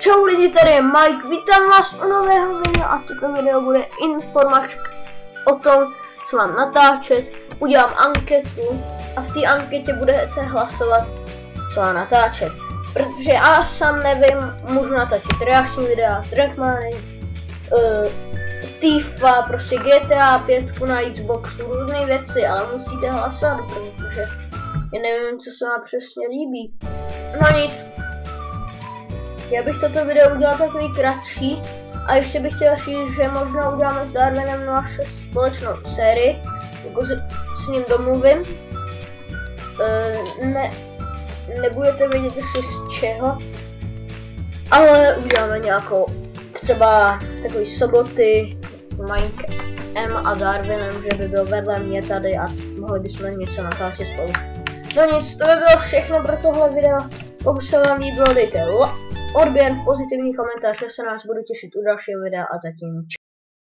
Čau lidi, tady je Mike, vítám vás u nového videa a toto video bude informačka o tom, co mám natáčet. Udělám anketu a v té anketě budete hlasovat, co mám natáčet. Protože já sám nevím, můžu natáčet reakční videa, Trackmany, FIFA, prostě GTA 5 na Xboxu, různé věci, ale musíte hlasovat, protože já nevím, co se vám přesně líbí. No nic. Já bych toto video udělal takový kratší a ještě bych chtěl říct, že možná uděláme s Darwinem naši společnou sérii, jako s ním domluvím. Nebudete vědět ještě z čeho, ale uděláme nějakou třeba takový soboty Minecem a Darwinem, že by byl vedle mě tady a mohli bychom něco natáčet spolu. No nic, to by bylo všechno pro tohle video. Pokud se vám líbilo, dejte odběr, pozitivní komentář, já se nás budu těšit u dalšího videa a zatím čau.